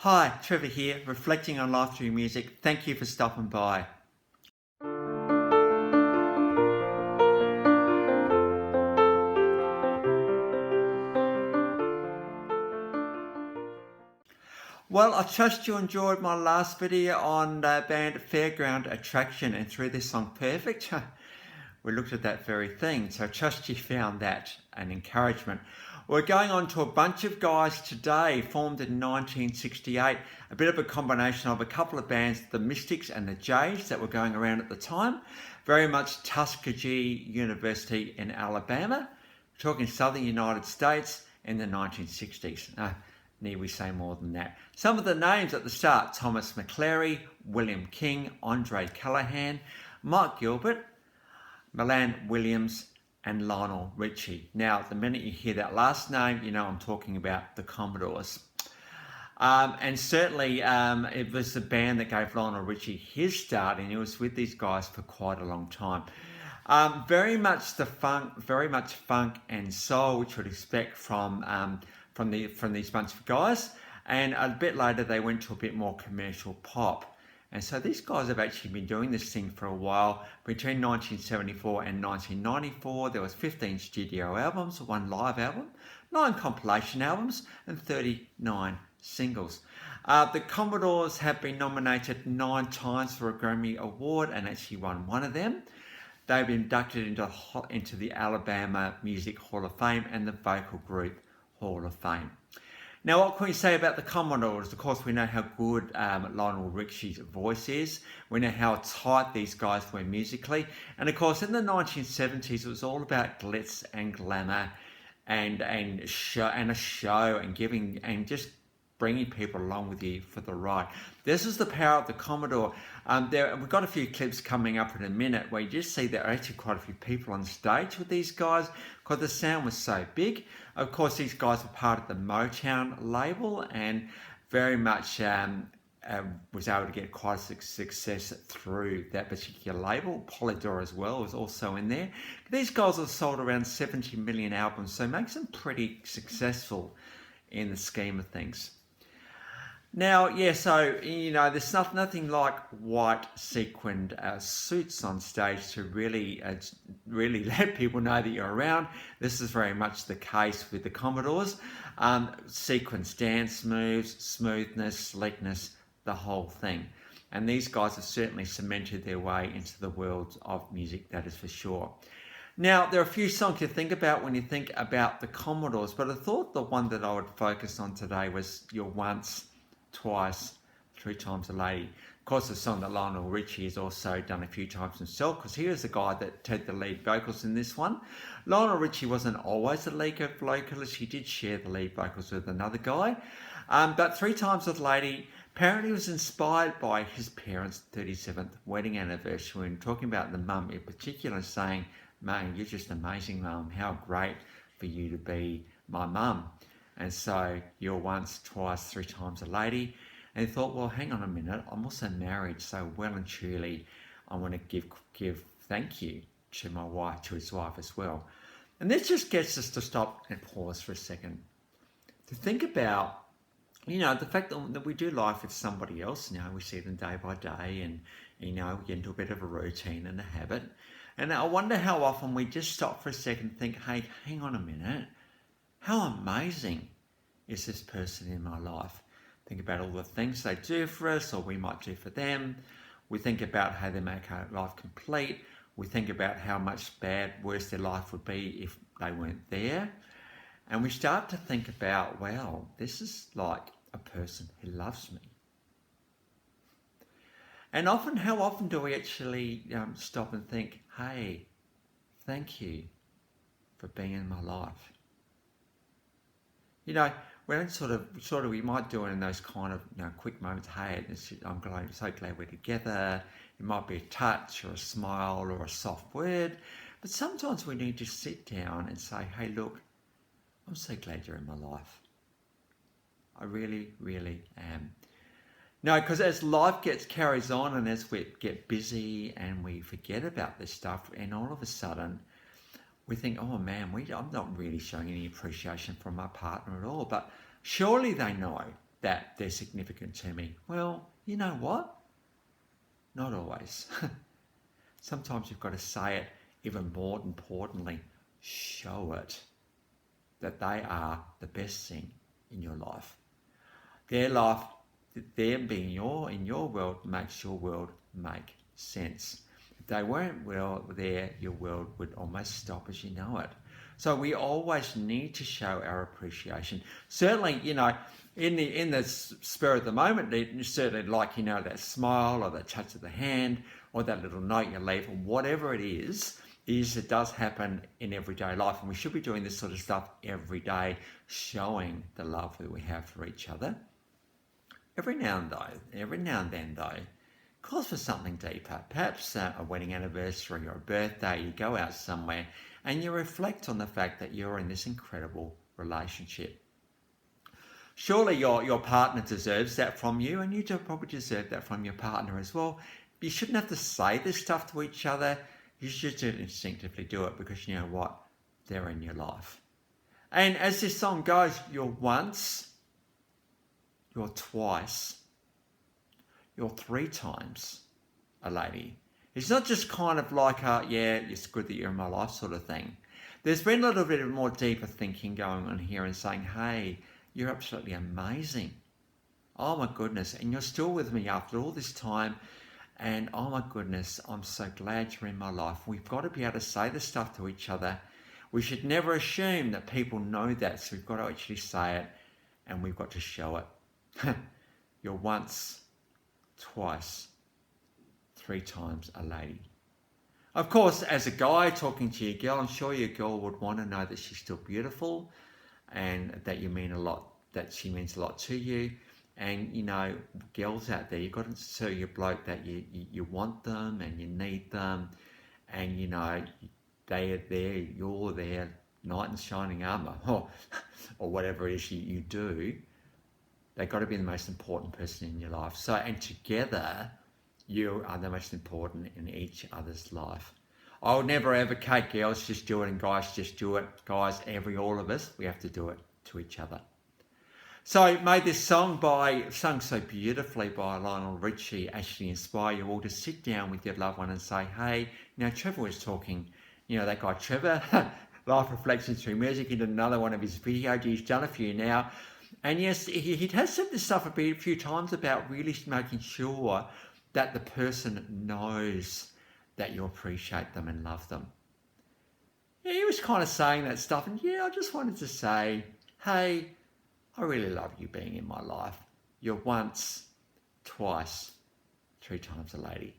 Hi, Trevor here, reflecting on life through music. Thank you for stopping by. Well, I trust you enjoyed my last video on the band Fairground Attraction and through this song Perfect. We looked at that very thing, so I trust you found that an encouragement. We're going on to a bunch of guys today, formed in 1968, a bit of a combination of a couple of bands, the Mystics and the Jays, that were going around at the time. Very much Tuskegee University in Alabama, talking southern United States in the 1960s. Need we say more than that? Some of the names at the start: Thomas McClary, William King, Andre Callahan, Mike Gilbert, Milan Williams, and Lionel Ritchie. Now, the minute you hear that last name, you know I'm talking about the Commodores. And certainly it was the band that gave Lionel Ritchie his start, and he was with these guys for quite a long time. Very much funk and soul, which you would expect from these bunch of guys. And a bit later, they went to a bit more commercial pop. And so these guys have actually been doing this thing for a while. Between 1974 and 1994, there was 15 studio albums, 1 live album, 9 compilation albums, and 39 singles. The Commodores have been nominated 9 times for a Grammy Award and actually won 1 of them. They've been inducted into the Alabama Music Hall of Fame and the Vocal Group Hall of Fame. Now, what can we say about the Commodores? Of course, we know how good Lionel Richie's voice is. We know how tight these guys were musically. And of course, in the 1970s, it was all about glitz and glamour and a show and giving and just bringing people along with you for the ride. This is the power of the Commodore. We've got a few clips coming up in a minute where you just see there are actually quite a few people on stage with these guys because the sound was so big. Of course, these guys were part of the Motown label and very much was able to get quite a success through that particular label. Polydor as well was also in there. These guys have sold around 70 million albums, so it makes them pretty successful in the scheme of things. Now, yeah, so, you know, there's nothing like white sequined suits on stage to really let people know that you're around. This is very much the case with the Commodores. Sequenced dance moves, smoothness, sleekness, the whole thing. And these guys have certainly cemented their way into the world of music, that is for sure. Now, there are a few songs you think about when you think about the Commodores, but I thought the one that I would focus on today was You're Once, Twice, 3 Times a Lady. Of course, a song that Lionel Ritchie has also done a few times himself, because he was the guy that did the lead vocals in this one. Lionel Ritchie wasn't always the lead vocalist. He did share the lead vocals with another guy. But 3 Times a Lady apparently was inspired by his parents' 37th wedding anniversary, and talking about the mum in particular, saying, "Man, you're just amazing, Mum. How great for you to be my mum." And so, you're once, twice, 3 times a lady. And he thought, well, hang on a minute. I'm also married, so well and truly, I want to give thank you to my wife, to his wife as well. And this just gets us to stop and pause for a second to think about, you know, the fact that we do life with somebody else. You know, we see them day by day, and you know, we get into a bit of a routine and a habit. And I wonder how often we just stop for a second and think, hey, hang on a minute. How amazing is this person in my life? Think about all the things they do for us, or we might do for them. We think about how they make our life complete. We think about how much worse their life would be if they weren't there. And we start to think about, wow, this is like a person who loves me. And how often do we actually stop and think, hey, thank you for being in my life? You know, we don't we might do it in those kind of, you know, quick moments. Hey, I'm so glad we're together. It might be a touch or a smile or a soft word. But sometimes we need to sit down and say, hey, look, I'm so glad you're in my life. I really, really am. No, because as life carries on, and as we get busy and we forget about this stuff, and all of a sudden we think, oh man, I'm not really showing any appreciation from my partner at all. But surely they know that they're significant to me? Well, you know what? Not always. Sometimes you've got to say it. Even more importantly, show it that they are the best thing in your life. Their life, them being in your world makes your world make sense. If they weren't there, your world would almost stop as you know it. So we always need to show our appreciation. Certainly, in the spur of the moment, you certainly like, that smile or that touch of the hand or that little note you leave, or whatever it is it does happen in everyday life. And we should be doing this sort of stuff every day, showing the love that we have for each other. Every now and then, though, calls for something deeper. Perhaps a wedding anniversary or a birthday, you go out somewhere and you reflect on the fact that you're in this incredible relationship. Surely your partner deserves that from you, and you probably deserve that from your partner as well. You shouldn't have to say this stuff to each other. You should just instinctively do it, because you know what? They're in your life. And as this song goes, you're once, you're twice, you're 3 times a lady. It's not just kind of like it's good that you're in my life sort of thing. There's been a little bit of more deeper thinking going on here and saying, hey, you're absolutely amazing. Oh my goodness. And you're still with me after all this time. And oh my goodness, I'm so glad you're in my life. We've got to be able to say this stuff to each other. We should never assume that people know that. So we've got to actually say it, and we've got to show it. You're once, twice, 3 times a lady. Of course, as a guy talking to your girl, I'm sure your girl would want to know that she's still beautiful and that you mean a lot, that she means a lot to you. And, girls out there, you've got to tell your bloke that you want them and you need them. And, they are there, you're there, knight in shining armour, or whatever it is you do. They've got to be the most important person in your life. So, and together, you are the most important in each other's life. I would never advocate girls just do it and guys just do it. Guys, all of us, we have to do it to each other. So I made this song sung so beautifully by Lionel Ritchie, actually inspire you all to sit down with your loved one and say, hey, Trevor was talking, that guy Trevor, Life Reflections Through Music, he did another one of his videos. He's done a few now. And yes, he has said this stuff a few times about really making sure that the person knows that you appreciate them and love them. Yeah, he was kind of saying that stuff. And I just wanted to say, hey, I really love you being in my life. You're once, twice, 3 times a lady.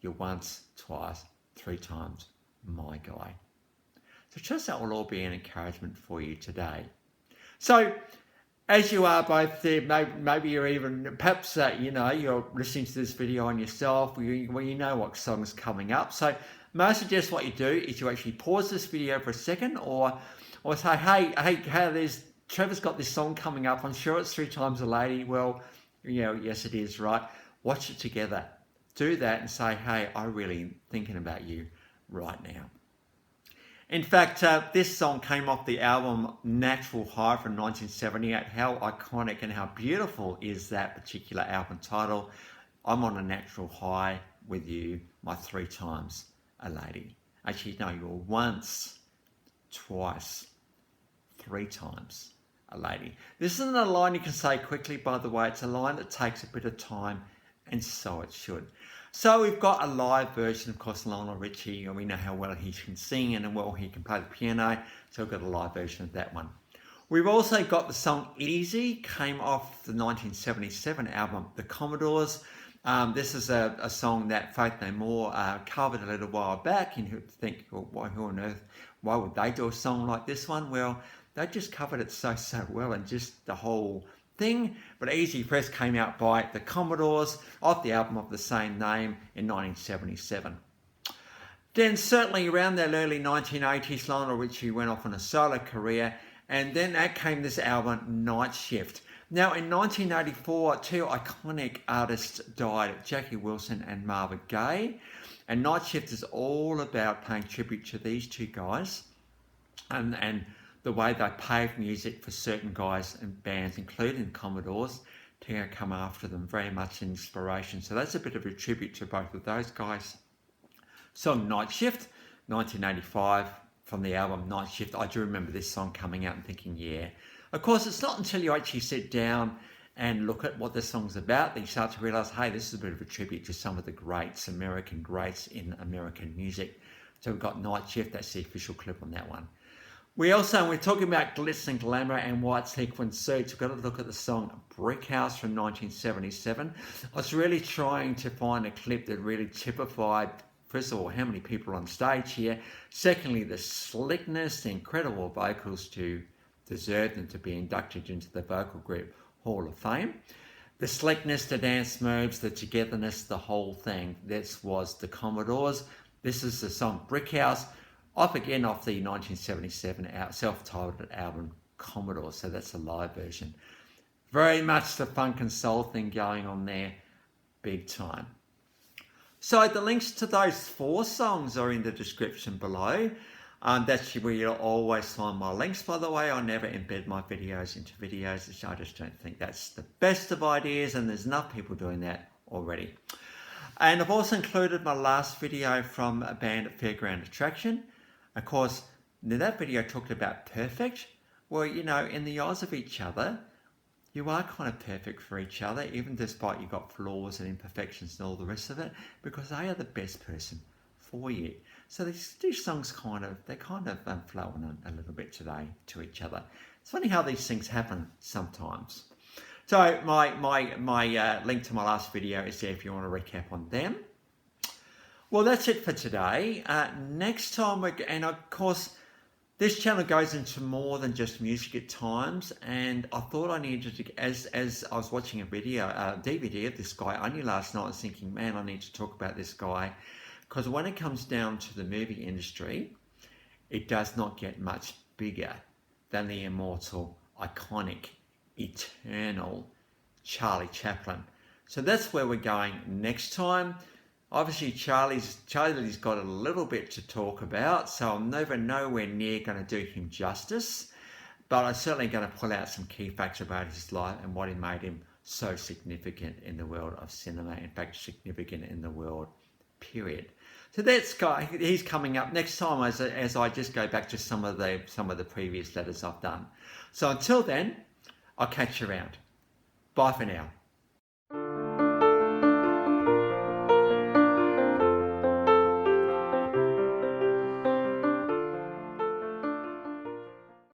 You're once, twice, 3 times my guy. So trust that will all be an encouragement for you today. So as you are both there, maybe you're even, perhaps, you're listening to this video on yourself, you know what song is coming up. So may I suggest what you do is you actually pause this video for a second or say, hey, Trevor's got this song coming up. I'm sure it's 3 times a lady. Well, yes, it is, right? Watch it together. Do that and say, hey, I'm really thinking about you right now. In fact, this song came off the album Natural High from 1978. How iconic and how beautiful is that particular album title? I'm on a natural high with you, my 3 times a lady. Actually, no, you're once, twice, 3 times a lady. This isn't a line you can say quickly, by the way. It's a line that takes a bit of time, and so it should. So we've got a live version, of course, Lionel Ritchie, and we know how well he can sing and how well he can play the piano, so we've got a live version of that one. We've also got the song Easy, came off the 1977 album The Commodores. This is a song that Faith No More covered a little while back, and you'd think, well, who on earth, why would they do a song like this one? Well, they just covered it so well, and just the whole thing. But Easy first came out by the Commodores off the album of the same name in 1977. Then certainly around the early 1980s, Lionel Ritchie went off on a solo career, and then out came this album Nightshift. Now in 1984, 2 iconic artists died, Jackie Wilson and Marvin Gaye, and Nightshift is all about paying tribute to these 2 guys and the way they paved music for certain guys and bands, including Commodores, to come after them, very much inspiration. So that's a bit of a tribute to both of those guys. Song Nightshift, 1985, from the album Nightshift. I do remember this song coming out and thinking, yeah. Of course, it's not until you actually sit down and look at what the song's about that you start to realise, hey, this is a bit of a tribute to some of the greats, American greats in American music. So we've got Nightshift, that's the official clip on that one. We're talking about glitz and glamour and white sequin suits. We've got to look at the song Brick House from 1977. I was really trying to find a clip that really typified, first of all, how many people on stage here. Secondly, the slickness, the incredible vocals to deserve them to be inducted into the Vocal Group Hall of Fame. The slickness, the dance moves, the togetherness, the whole thing. This was the Commodores. This is the song Brick House, off the 1977 self-titled album Commodores. So that's a live version. Very much the funk and soul thing going on there, big time. So the links to those 4 songs are in the description below. That's where you'll always find my links, by the way. I never embed my videos into videos. I just don't think that's the best of ideas, and there's enough people doing that already. And I've also included my last video from a band at Fairground Attraction. Of course, that video talked about perfect. Well, you know, in the eyes of each other, you are kind of perfect for each other, even despite you've got flaws and imperfections and all the rest of it, because they are the best person for you. So these songs flow on a little bit today to each other. It's funny how these things happen sometimes. So my link to my last video is there if you want to recap on them. Well, that's it for today. Next time, and of course, this channel goes into more than just music at times, and I thought I needed to, as I was watching a DVD of this guy only last night, I was thinking, man, I need to talk about this guy, because when it comes down to the movie industry, it does not get much bigger than the immortal, iconic, eternal Charlie Chaplin. So that's where we're going next time. Obviously, Charlie's got a little bit to talk about, so I'm nowhere near going to do him justice, but I'm certainly going to pull out some key facts about his life and what he made him so significant in the world of cinema, in fact, significant in the world, period. So he's coming up next time as I just go back to some of the previous letters I've done. So until then, I'll catch you around. Bye for now.